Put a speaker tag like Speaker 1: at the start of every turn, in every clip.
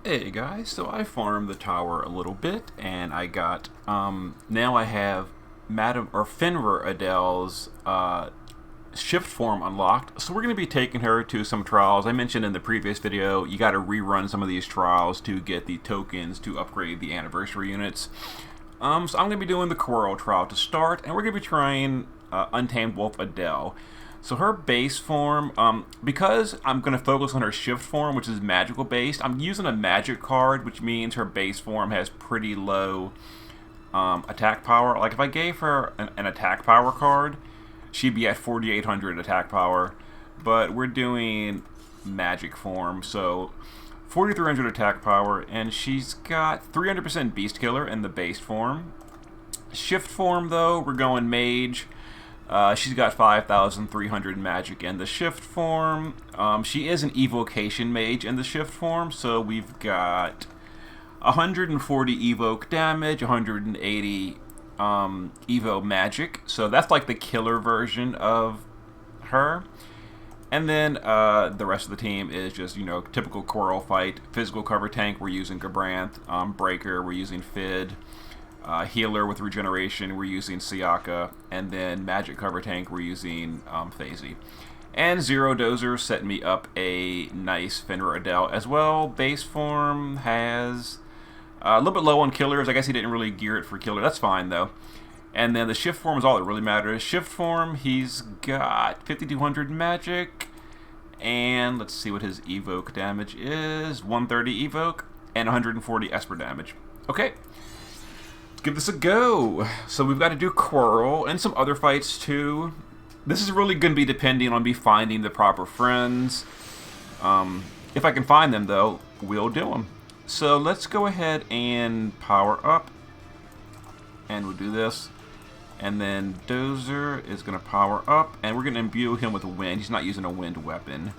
Speaker 1: Hey guys, so I farmed the tower a little bit, and I got now I have Madam or Fenrir Edel's shift form unlocked. So we're going to be taking her to some trials. I mentioned in the previous video you got to rerun some of these trials to get the tokens to upgrade the anniversary units. So I'm going to be doing the Coral trial to start, and we're going to be trying Untamed Wolf Edel. So her base form, because I'm going to focus on her shift form, which is magical based, I'm using a magic card, which means her base form has pretty low attack power. Like if I gave her an attack power card, she'd be at 4,800 attack power. But we're doing magic form, so 4,300 attack power, and she's got 300% beast killer in the base form. Shift form, though, we're going mage. She's got 5,300 magic in the shift form. She is an evocation mage in the shift form, so we've got 140 evoke damage, 180 evo magic. So that's like the killer version of her. And then the rest of the team is just, typical Coral fight. Physical cover tank, we're using Gabranth. Breaker, we're using Fid. Healer with regeneration, we're using Siaka, and then magic cover tank, we're using Phazy. And Zero Dozer set me up a nice Fenrir Edel as well. Base form has a little bit low on killers. I guess he didn't really gear it for killer. That's fine though. And then the shift form is all that really matters. Shift form, he's got 5,200 magic, and let's see what his evoke damage is. 130 evoke and 140 esper damage. Okay. Give this a go. So we've got to do Coral and some other fights too. This is really going to be depending on me finding the proper friends. If I can find them though, we'll do them. So let's go ahead and power up. And we'll do this. And then Dozer is going to power up. And we're going to imbue him with wind. He's not using a wind weapon.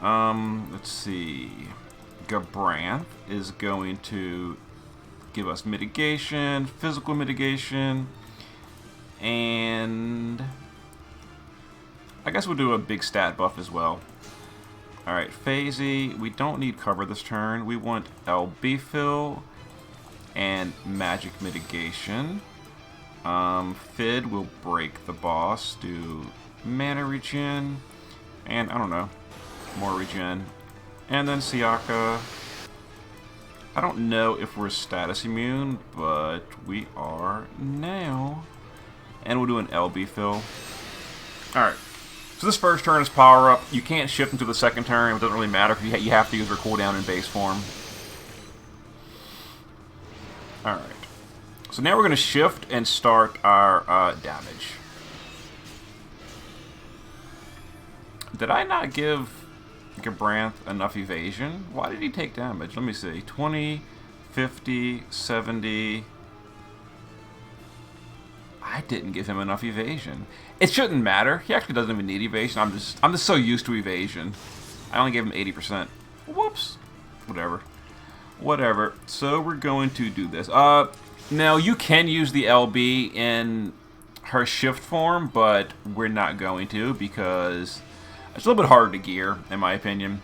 Speaker 1: Let's see. Gabranth is going to give us mitigation, physical mitigation, and I guess we'll do a big stat buff as well. Alright, Phazy, we don't need cover this turn. We want LB fill and magic mitigation. Fid will break the boss, do mana regen, and I don't know, more regen. And then Siaka. I don't know if we're status immune, but we are now. And we'll do an LB fill. Alright. So this first turn is power up. You can't shift into the second turn. It doesn't really matter because you have to use her cooldown in base form. Alright. So now we're going to shift and start our damage. Did I not give Gabranth enough evasion? Why did he take damage? Let me see. 20, 50, 70. I didn't give him enough evasion. It shouldn't matter. He actually doesn't even need evasion. I'm just so used to evasion. I only gave him 80%. Whoops. Whatever. So we're going to do this. Now you can use the LB in her shift form, but we're not going to because it's a little bit harder to gear, in my opinion.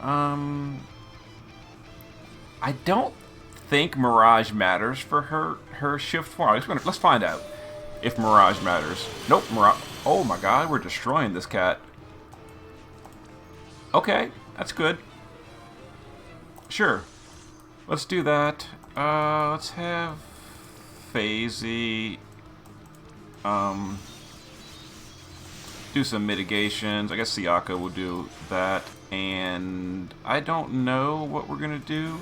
Speaker 1: I don't think Mirage matters for her shift form. Let's find out if Mirage matters. Nope, Mirage. Oh my God, we're destroying this cat. Okay, that's good. Sure, let's do that. Let's have Phazy. Do some mitigations. I guess Siaka will do that. And I don't know what we're going to do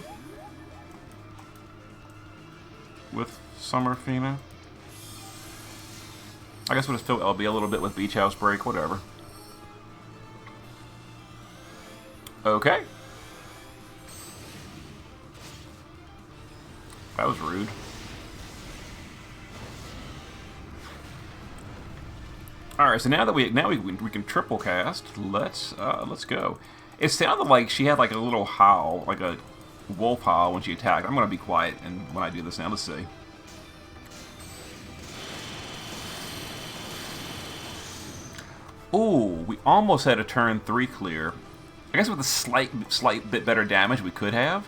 Speaker 1: with Summerfina. I guess we'll just fill LB a little bit with Beach House Break, whatever. Okay. That was rude. Alright, so now that we can triple cast, let's go. It sounded like she had like a little howl, like a wolf howl when she attacked. I'm gonna be quiet and when I do this now, let's see. Ooh, we almost had a turn 3 clear. I I guess with a slight bit better damage we could have.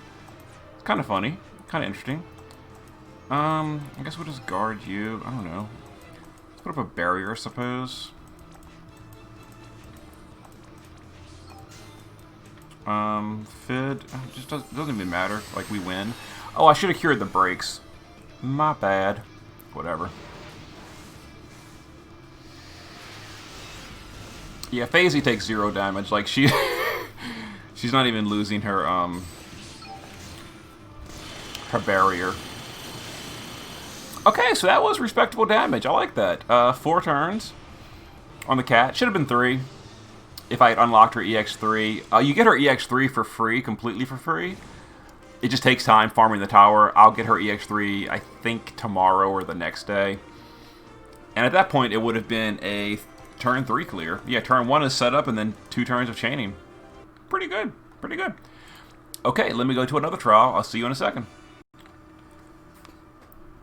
Speaker 1: It's kind of funny. Kind of interesting. I guess we'll just guard you. I don't know. Let's put up a barrier, I suppose. Fid. Just doesn't even matter. Like, we win. Oh, I should have cured the breaks. My bad. Whatever. Yeah, Physalis takes 0 damage. Like, she's not even losing her, her barrier. Okay, so that was respectable damage. I like that. 4 turns on the cat. Should have been 3 if I had unlocked her EX3. You get her EX3 for free, completely for free. It just takes time farming the tower. I'll get her EX3, I think, tomorrow or the next day. And at that point, it would have been a turn 3 clear. Yeah, turn 1 is set up, and then 2 turns of chaining. Pretty good. Pretty good. Okay, let me go to another trial. I'll see you in a second.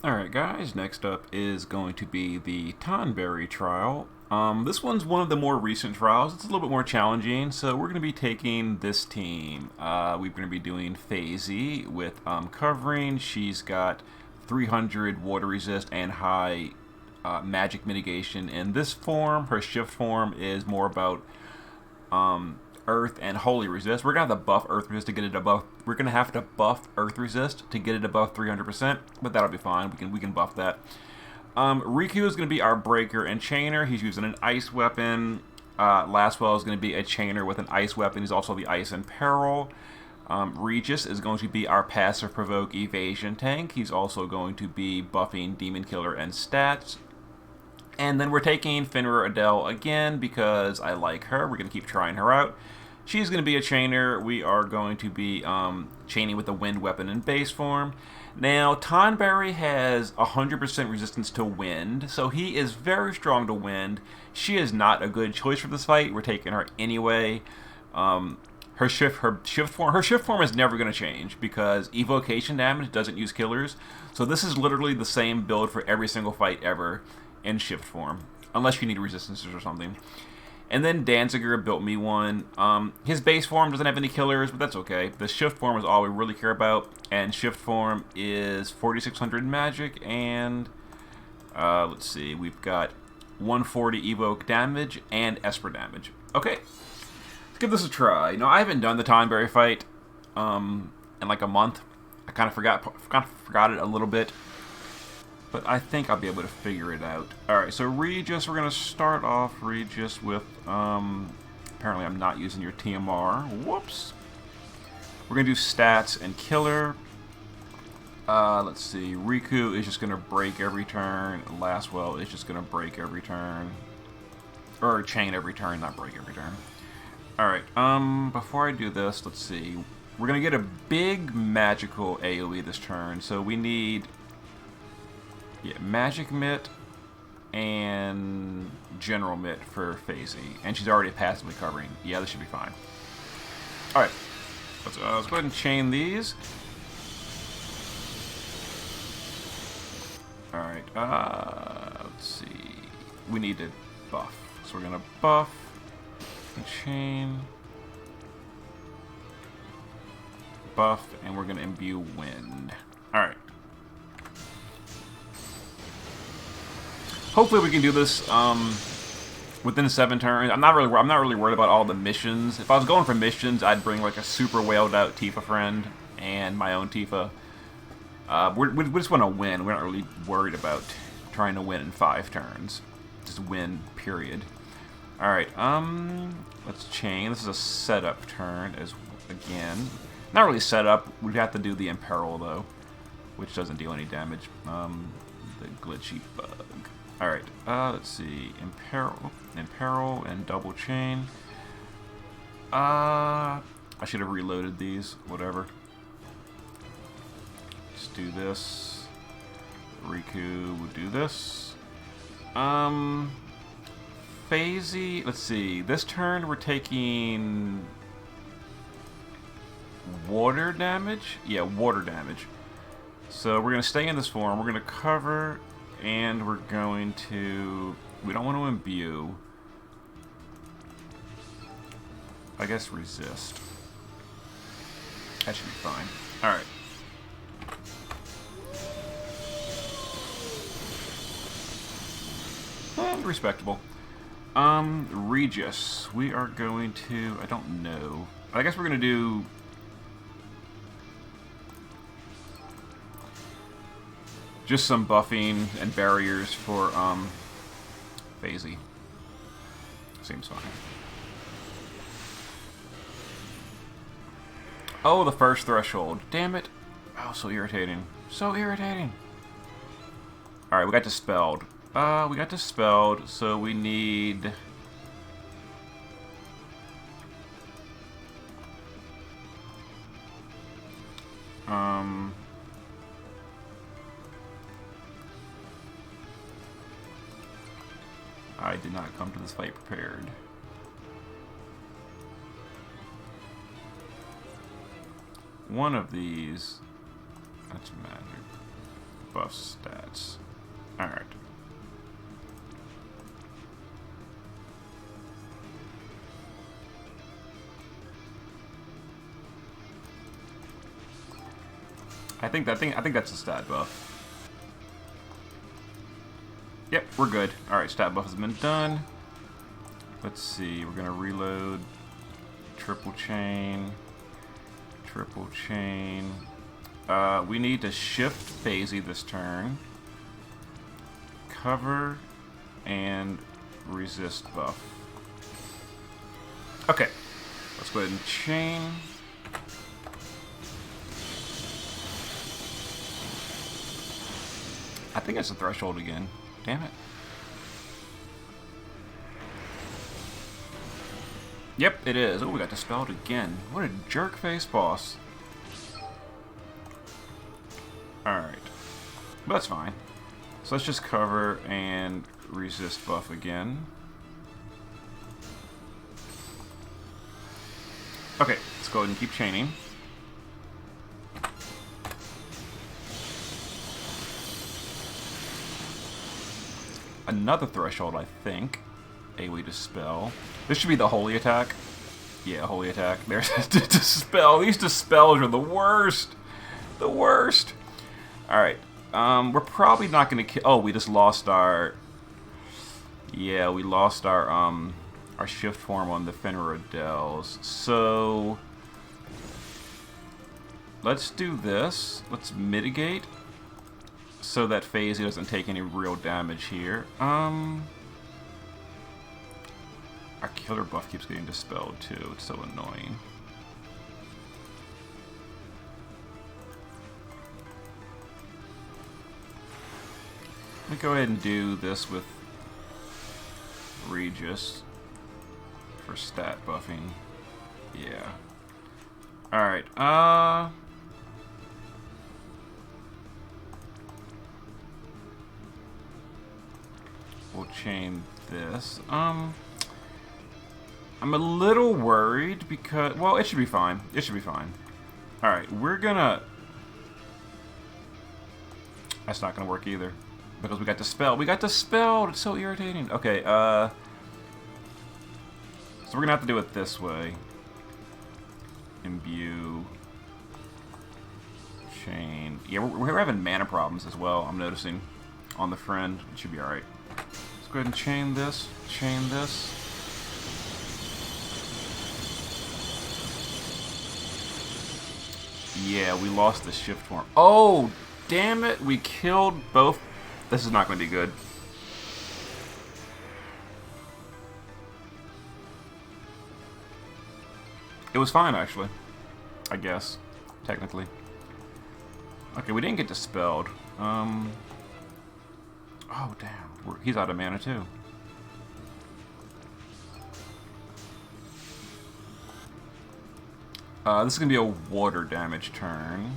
Speaker 1: Alright guys, next up is going to be the Tonberry trial. This one's one of the more recent trials. It's a little bit more challenging, so we're going to be taking this team. We're going to be doing Physalis with covering. She's got 300 water resist and high magic mitigation in this form. Her shift form is more about Earth and Holy Resist. We're gonna have to buff Earth Resist to get it above. We're gonna have to buff Earth Resist to get it above 300%, but that'll be fine. We can buff that. Riku is gonna be our breaker and chainer. He's using an ice weapon. Lastwell is gonna be a chainer with an ice weapon. He's also the ice and peril. Regis is going to be our passive provoke evasion tank. He's also going to be buffing Demon Killer and stats. And then we're taking Fenrir Edel again because I like her. We're going to keep trying her out. She's going to be a chainer. We are going to be chaining with the wind weapon in base form. Now, Tonberry has 100% resistance to wind, so he is very strong to wind. She is not a good choice for this fight. We're taking her anyway. Her shift form is never going to change because evocation damage doesn't use killers. So this is literally the same build for every single fight ever in shift form, unless you need resistances or something. And then Danziger built me one. His base form doesn't have any killers, but that's okay. The shift form is all we really care about, and shift form is 4600 magic, and let's see, we've got 140 evoke damage and Esper damage. Okay, let's give this a try. You know, I haven't done the Tonberry fight in like a month. I kind of forgot it a little bit. But I think I'll be able to figure it out. Alright, so Regis, we're going to start off Regis with, apparently I'm not using your TMR. Whoops. We're going to do stats and killer. Let's see, Riku is just going to break every turn. Lastwell is just going to break every turn. Or chain every turn, not break every turn. Alright, before I do this, let's see. We're going to get a big magical AoE this turn, so we need... yeah, Magic Mitt and General Mitt for Physalis. And she's already passively covering. Yeah, this should be fine. Alright. Let's go ahead and chain these. Alright. Let's see. We need to buff. So we're going to buff and chain. Buff. And we're going to imbue wind. Alright. Hopefully we can do this within 7 turns. I'm not really worried about all the missions. If I was going for missions, I'd bring like a super whaled out Tifa friend and my own Tifa. We just want to win. We're not really worried about trying to win in 5 turns. Just win, period. All right. Let's chain. This is a setup turn again. Not really setup. We'd have to do the Imperil though, which doesn't deal any damage. The glitchy bug. Alright, let's see. Imperil and double chain. I should have reloaded these. Whatever. Let's do this. Riku will do this. Physalis, let's see. This turn we're taking water damage? Yeah, water damage. So we're going to stay in this form. We're going to cover... and we're going to... we don't want to imbue. I guess resist. That should be fine. Alright. Respectable. Regis. We are going to... I don't know. I guess we're going to do... just some buffing and barriers for, Phasy. Seems fine. Oh, the first threshold. Damn it. Oh, so irritating. So irritating. Alright, we got Dispelled. We got Dispelled, so we need... I did not come to this fight prepared. One of these... That's magic. Buff stats. Alright. I think that's a stat buff. Yep, we're good. Alright, stat buff has been done. Let's see, we're gonna reload. Triple chain. Triple chain. We need to shift Phasy this turn. Cover and resist buff. Okay, let's go ahead and chain. I think it's a threshold again. Damn it. Yep, it is. Oh, we got Dispelled again. What a jerk face boss. Alright. But that's fine. So let's just cover and resist buff again. Okay, let's go ahead and keep chaining. Another threshold, I think. AoE Dispel. This should be the holy attack. Yeah, holy attack. There's Dispel. These Dispels are the worst. The worst. Alright. We're probably not going to kill... Oh, we just lost our... Yeah, we lost our shift form on the Fenrir Adels. So... Let's do this. Let's mitigate. So that Phasy doesn't take any real damage here. Our killer buff keeps getting dispelled too. It's so annoying. Let me go ahead and do this with Regis for stat buffing. Yeah. Alright, we'll chain this. I'm a little worried because... Well, it should be fine. It should be fine. Alright, we're gonna... That's not gonna work either. Because we got Dispelled. We got Dispelled! It's so irritating. Okay, so we're gonna have to do it this way. Imbue. Chain. Yeah, we're having mana problems as well, I'm noticing. On the friend. It should be alright. Let's go ahead and chain this. Chain this. Yeah, we lost the shift form. Oh, damn it. We killed both. This is not going to be good. It was fine, actually. I guess. Technically. Okay, we didn't get Dispelled. Oh, damn. He's out of mana, too. This is going to be a water damage turn.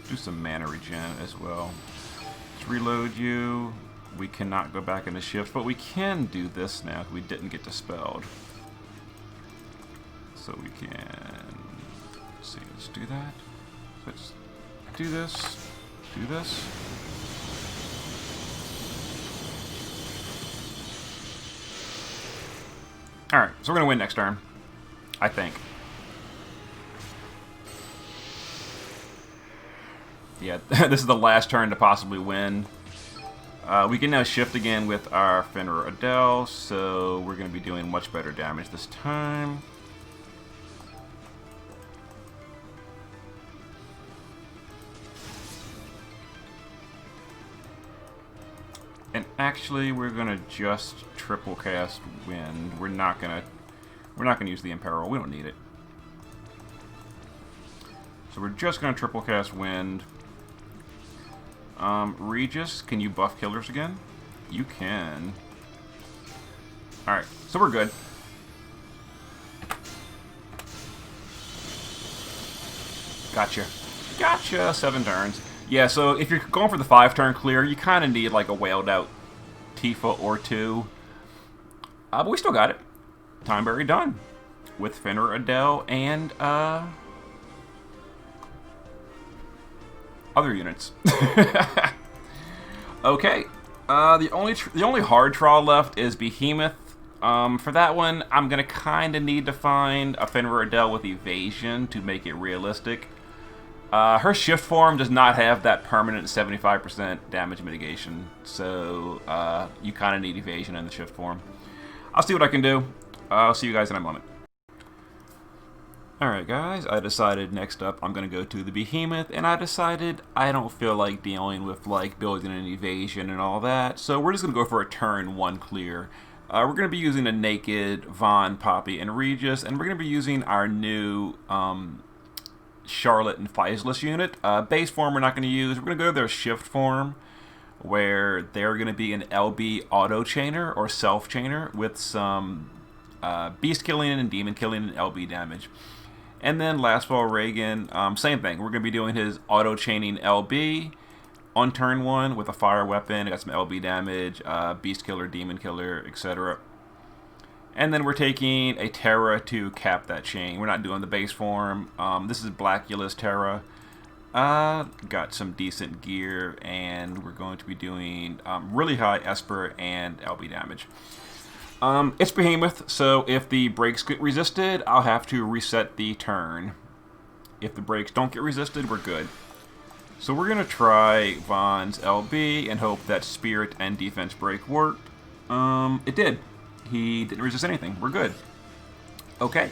Speaker 1: Do some mana regen as well. Let's reload you. We cannot go back into shift, but we can do this now if we didn't get Dispelled. So we can... Let's see, let's do that. Let's do this. Do this. Alright. So we're going to win next turn. I think. Yeah, this is the last turn to possibly win. We can now shift again with our Fenrir Edel, so we're going to be doing much better damage this time. And actually, we're going to just triple cast Wind. We're not going to use the Imperil. We don't need it. So we're just going to triple cast Wind. Regis, can you buff killers again? You can. Alright, so we're good. Gotcha. Gotcha, 7 turns. Yeah, so if you're going for the 5-turn clear, you kind of need like a whaled out Tifa or 2. But we still got it. Tonberry done. With Fenrir Edel and other units. Okay. The only hard trial left is Behemoth. For that one, I'm gonna kind of need to find a Fenrir Edel with evasion to make it realistic. Her shift form does not have that permanent 75% damage mitigation, so you kind of need evasion in the shift form. I'll see what I can do. I'll see you guys in a moment. Alright guys, I decided next up I'm going to go to the Behemoth, and I decided I don't feel like dealing with like building an evasion and all that, so we're just going to go for a turn 1 clear. We're going to be using a naked Vaughn, Poppy, and Regis, and we're going to be using our new Charlotte and Physalis unit. Base form we're not going to use. We're going to go to their shift form, where they're going to be an LB auto chainer or self chainer with some beast killing and demon killing and LB damage. And then last of all, Reagan, same thing. We're going to be doing his auto chaining LB on turn 1 with a fire weapon. It got some LB damage, beast killer, demon killer, etc. And then we're taking a Terra to cap that chain. We're not doing the base form. This is Blackulous Terra. Got some decent gear, and we're going to be doing really high Esper and LB damage. It's Behemoth, so if the breaks get resisted, I'll have to reset the turn. If the breaks don't get resisted, we're good. So we're going to try Vaughn's LB and hope that Spirit and Defense break worked. It did. He didn't resist anything. We're good. Okay.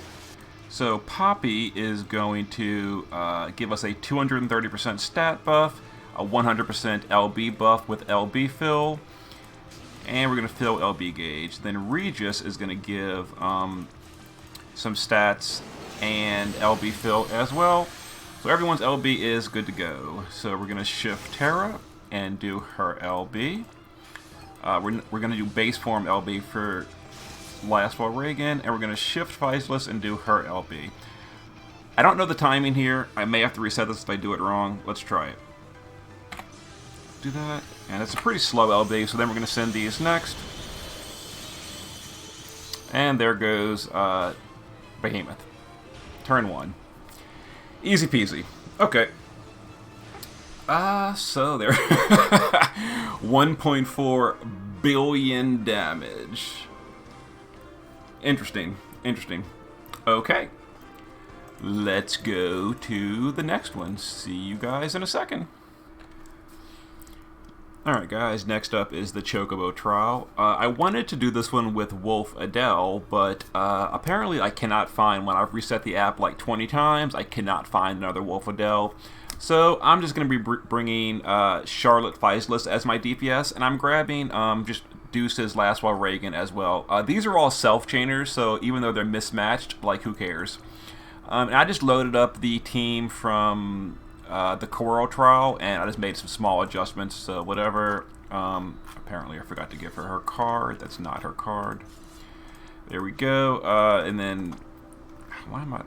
Speaker 1: So Poppy is going to give us a 230% stat buff, a 100% LB buff with LB fill, and we're going to fill LB gauge. Then Regis is going to give some stats and LB fill as well. So everyone's LB is good to go. So we're going to shift Terra and do her LB. We're going to do base form LB for last while Reagan, and we're going to shift Physalis and do her LB. I don't know the timing here. I may have to reset this if I do it wrong. Let's try it. Do that, and it's a pretty slow LB, so then we're going to send these next. And there goes Behemoth. Turn 1. Easy peasy. Okay. So there. 1.4 billion damage. Interesting. Interesting. Okay. Let's go to the next one. See you guys in a second. Alright guys, next up is the Chocobo trial. I wanted to do this one with Wolf Edel, but apparently I cannot find, when I've reset the app like 20 times, I cannot find another Wolf Edel. So I'm just going to be bringing Charlotte Physalis as my DPS, and I'm grabbing just Deuce's Last While Reagan as well. These are all self-chainers, so even though they're mismatched, like who cares? And I just loaded up the team from the Coral trial, and I just made some small adjustments, so whatever. Apparently I forgot to give her card. That's not her card. There we go. And then, why am I...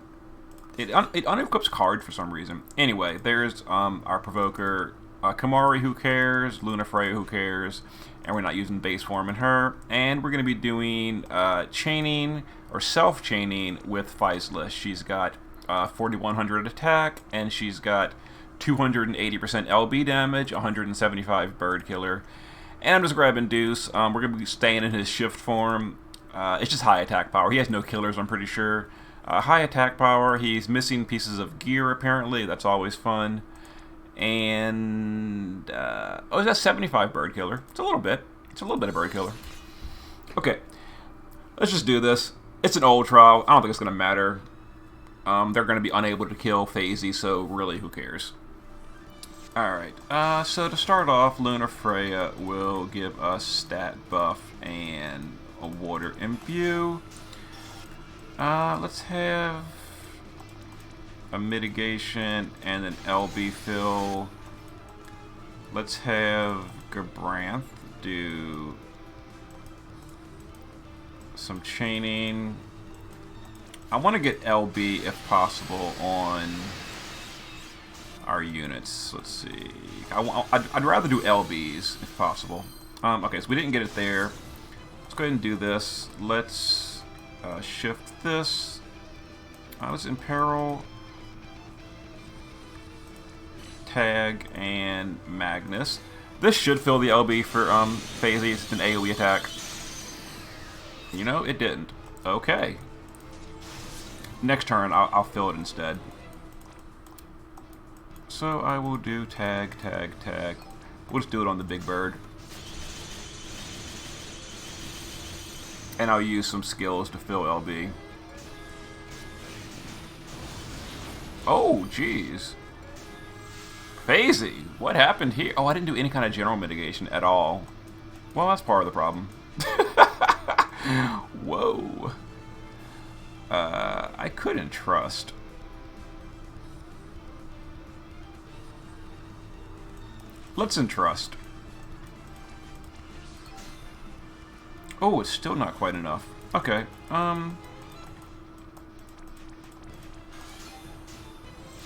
Speaker 1: It unequips card for some reason. Anyway, there's our Provoker, Kamari, who cares, Luna Freya, who cares, and we're not using base form in her. And we're going to be doing chaining, or self-chaining with Physalis. She's got 4,100 attack, and she's got 280% LB damage, 175 bird killer. And I'm just grabbing Deuce. We're going to be staying in his shift form. It's just high attack power. He has no killers, I'm pretty sure. High attack power. He's missing pieces of gear, apparently. That's always fun. And... oh, that's 75 bird killer. It's a little bit. It's a little bit of bird killer. Okay. Let's just do this. It's an old trial. I don't think it's going to matter. They're going to be unable to kill Physalis, so really, who cares? Alright, so to start off, Luna Freya will give us stat buff and a water imbue. Let's have a mitigation and an LB fill. Let's have Gabranth do some chaining. I want to get LB, if possible, on our units. Let's see. I'd rather do LBs, if possible. Okay, so we didn't get it there. Let's go ahead and do this. Let's shift this. Let's imperil, tag, and Magnus. This should fill the LB for Physalis. It's an AoE attack. You know, it didn't. Okay. Next turn, I'll fill it instead. So I will do tag, tag, tag. We'll just do it on the big bird. And I'll use some skills to fill LB. Oh, jeez. Physalis, what happened here? Oh, I didn't do any kind of general mitigation at all. Well, that's part of the problem. Whoa. I couldn't trust. Let's entrust. Oh, it's still not quite enough. Okay,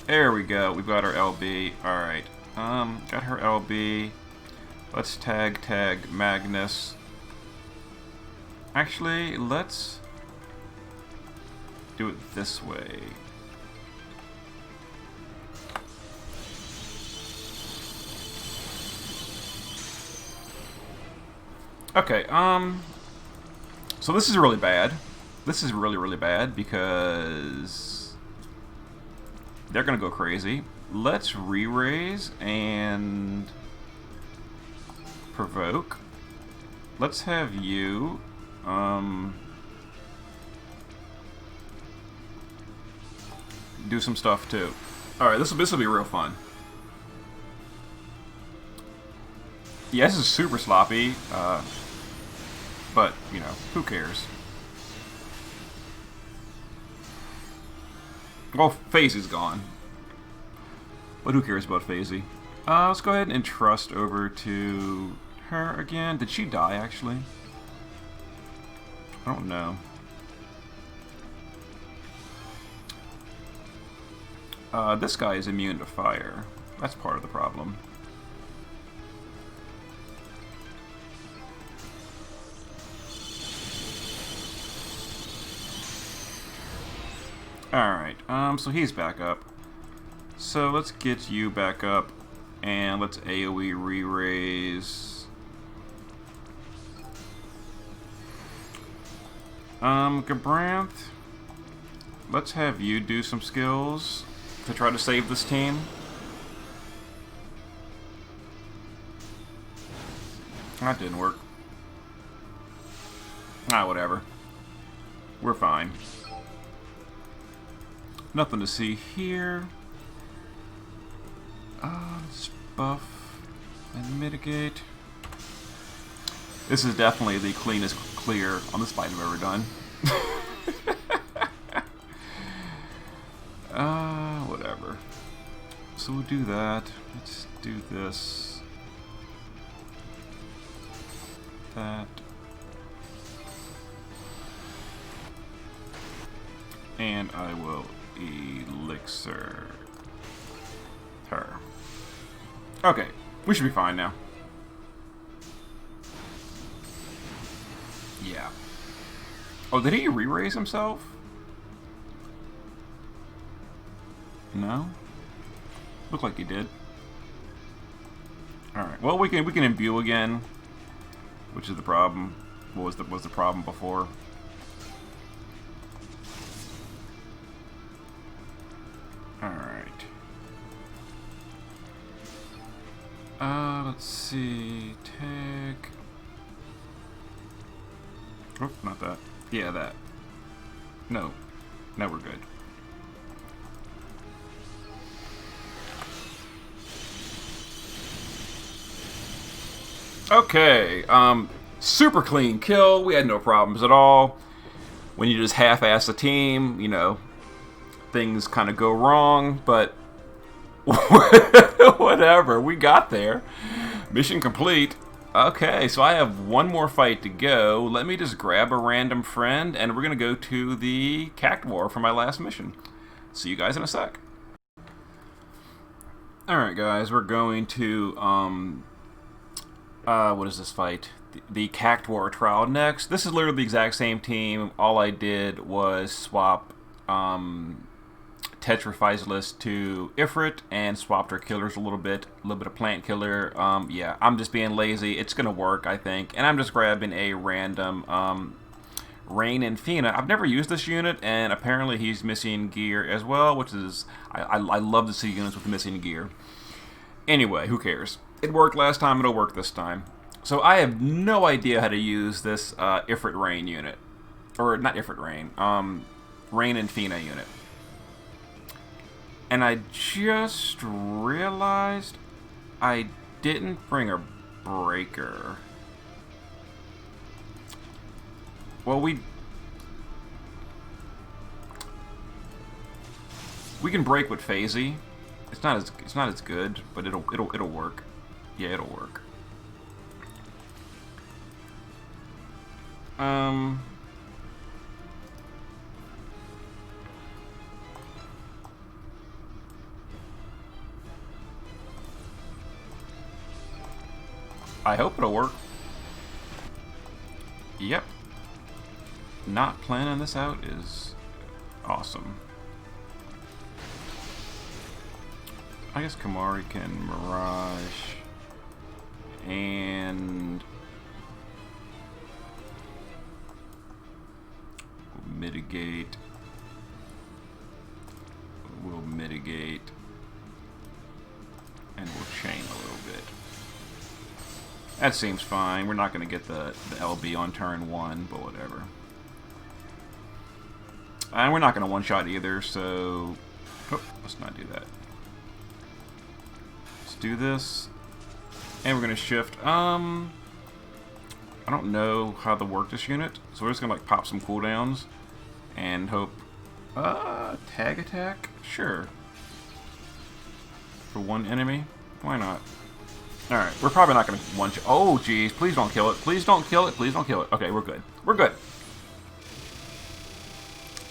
Speaker 1: there we go. We've got our LB. Alright. Got her LB. Let's tag Magnus. Actually, let's do it this way. Okay, so this is really bad. This is really, really bad because they're gonna go crazy. Let's re-raise and provoke. Let's have you, do some stuff too. Alright, this will be real fun. Yeah, this is super sloppy, but, you know, who cares? Well, Physalis gone. But who cares about Physalis? Let's go ahead and entrust over to her again. Did she die, actually? I don't know. This guy is immune to fire. That's part of the problem. Alright, so he's back up. So let's get you back up, and let's AoE re-raise. Gabranth, let's have you do some skills to try to save this team. That didn't work. Ah, whatever. We're fine. Nothing to see here. Let's buff and mitigate. This is definitely the cleanest clear on this fight I've ever done. Whatever. So we'll do that. Let's do this. That. And I will elixir her. Okay, we should be fine now. Yeah. Oh, did he re-raise himself? No? Looked like he did. Alright, well we can imbue again, which is the problem. What was the problem before? Let's see. Tag. Oh, not that. Yeah, that. No. Now we're good. Okay, super clean kill. We had no problems at all. When you just half-ass a team, you know, things kind of go wrong, but whatever. We got there. Mission complete. Okay, so I have one more fight to go. Let me just grab a random friend, and we're going to go to the Cactuar for my last mission. See you guys in a sec. Alright, guys, we're going to, what is this fight? The Cactuar trial next. This is literally the exact same team. All I did was swap Physalis to Ifrit and swapped our killers a little bit of plant killer. Yeah, I'm just being lazy. It's gonna work, I think. And I'm just grabbing a random Rain and Fina. I've never used this unit, and apparently he's missing gear as well, which is I love to see units with missing gear. Anyway, who cares? It worked last time, it'll work this time. So I have no idea how to use this Ifrit Rain unit. Or, not Ifrit Rain, Rain and Fina unit. And I just realized I didn't bring a breaker. Well, we can break with Phasy. It's not as good, but it'll work. Yeah, it'll work. I hope it'll work. Yep. Not planning this out is awesome. I guess Kamari can Mirage and mitigate. We'll mitigate and we'll chain a little bit. That seems fine. We're not going to get the LB on turn 1, but whatever. And we're not going to one-shot either, so... Oh, let's not do that. Let's do this. And we're going to shift. I don't know how to work this unit, so we're just going to like pop some cooldowns and hope... tag attack? Sure. For one enemy? Why not? Alright, we're probably not going to one-shot... Oh, jeez. Please don't kill it. Please don't kill it. Please don't kill it. Okay, we're good. We're good.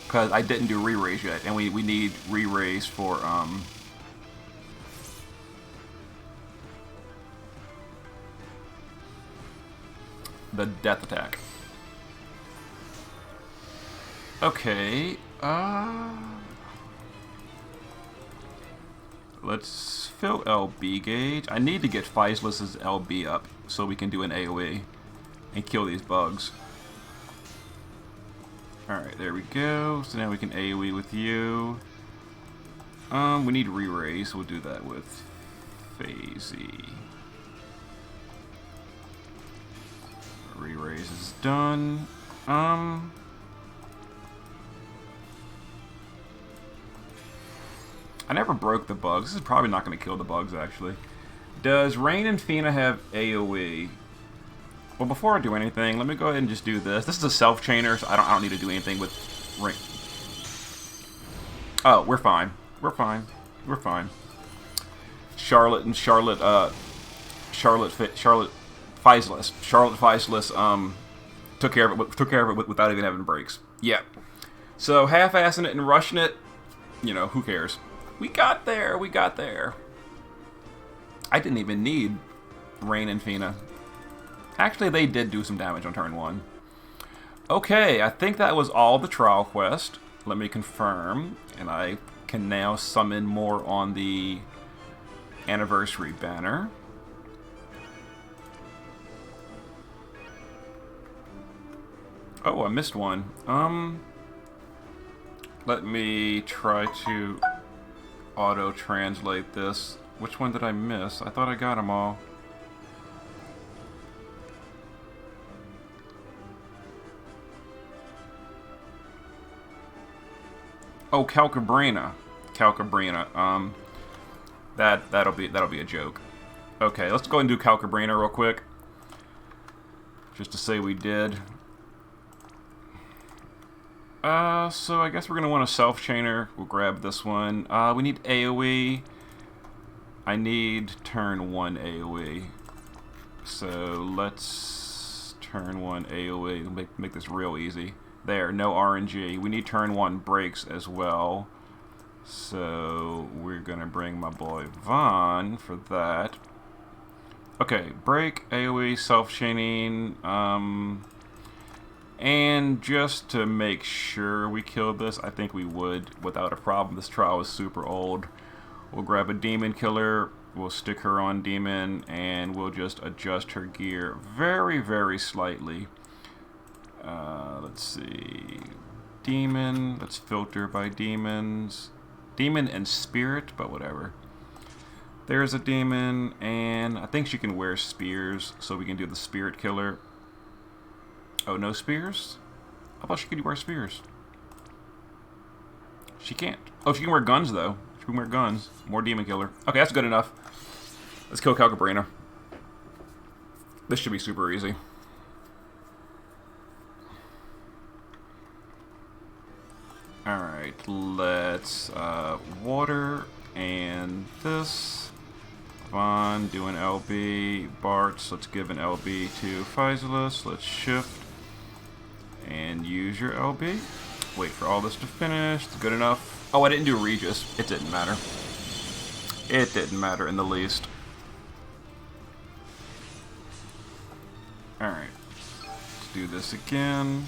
Speaker 1: Because I didn't do re-raise yet, and we need re-raise for, the death attack. Okay, let's fill LB gauge. I need to get Physalis' LB up so we can do an AoE and kill these bugs. Alright, there we go. So now we can AoE with you. We need re-raise. We'll do that with Phasy. Re-raise is done. I never broke the bugs. This is probably not going to kill the bugs, actually. Does Rain and Fina have AoE? Well, before I do anything, let me go ahead and just do this. This is a self-chainer, so I don't need to do anything with Rain. Oh, we're fine. We're fine. We're fine. Charlotte Physalis. Charlotte Physalis took care of it without even having breaks. Yeah. So half-assing it and rushing it, you know, who cares? We got there. We got there. I didn't even need Rain and Fina. Actually, they did do some damage on turn 1. Okay, I think that was all the trial quest. Let me confirm, and I can now summon more on the anniversary banner. Oh, I missed one. Let me try to auto-translate this. Which one did I miss? I thought I got them all. Oh, Calcabrina. Calcabrina. That'll be a joke. Okay, let's go ahead and do Calcabrina real quick. Just to say we did. So I guess we're gonna want a self-chainer. We'll grab this one. We need AoE. I need turn 1 AoE. So let's turn 1 AoE. Make this real easy. There, no RNG. We need turn 1 breaks as well. So we're gonna bring my boy Vaughn for that. Okay, break, AoE, self-chaining, and just to make sure we killed this, I think we would without a problem. This trial is super old. We'll grab a demon killer, we'll stick her on demon, and we'll just adjust her gear very, very slightly. Let's see, demon, let's filter by demons. Demon and spirit, but whatever. There's a demon, and I think she can wear spears, so we can do the spirit killer. Oh, no spears? I thought she could wear spears. She can't. Oh, she can wear guns, though. She can wear guns. More demon killer. Okay, that's good enough. Let's kill Calcabrina. This should be super easy. Alright, let's water and this. Vaughn doing LB. Bart's, let's give an LB to Physalis. Let's shift and use your LB. Wait for all this to finish. It's good enough. Oh, I didn't do Regis. It didn't matter. It didn't matter in the least. Alright. Let's do this again.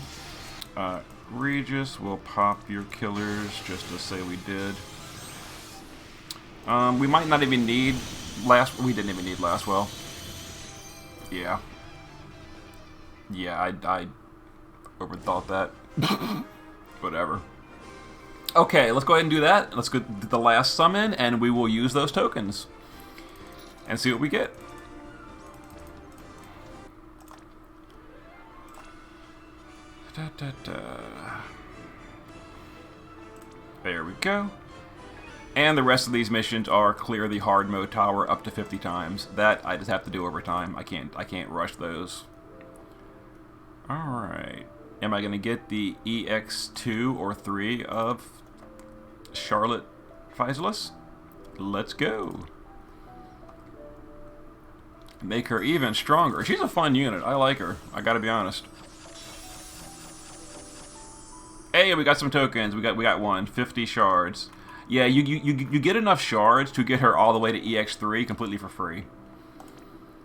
Speaker 1: Regis will pop your killers just to say we did. We might not even need last. We didn't even need last well. Yeah. Yeah, I overthought that. Whatever. Okay, let's go ahead and do that. Let's go do the last summon, and we will use those tokens and see what we get. There we go. And the rest of these missions are clear the hard mode tower up to 50 times. That I just have to do over time. I can't rush those. Alright. Am I gonna get the EX2 or 3 of Charlotte Physalis? Let's go. Make her even stronger. She's a fun unit. I like her. I gotta be honest. Hey, we got some tokens. We got one. 50 shards. Yeah, you get enough shards to get her all the way to EX3 completely for free.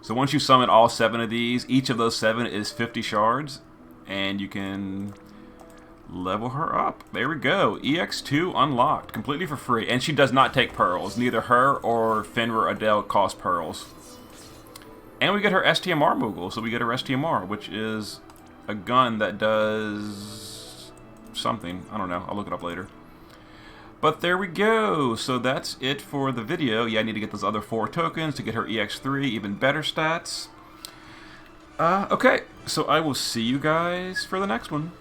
Speaker 1: So once you summon all 7 of these, each of those 7 is 50 shards, and you can level her up. There we go. EX2 unlocked completely for free, and she does not take pearls. Neither her or Fenrir Edel cost pearls. And we get her STMR Moogle, so we get her STMR, which is a gun that does something. I don't know. I'll look it up later. But there we go. So that's it for the video. Yeah, I need to get those other 4 tokens to get her EX3, even better stats. Okay, so I will see you guys for the next one.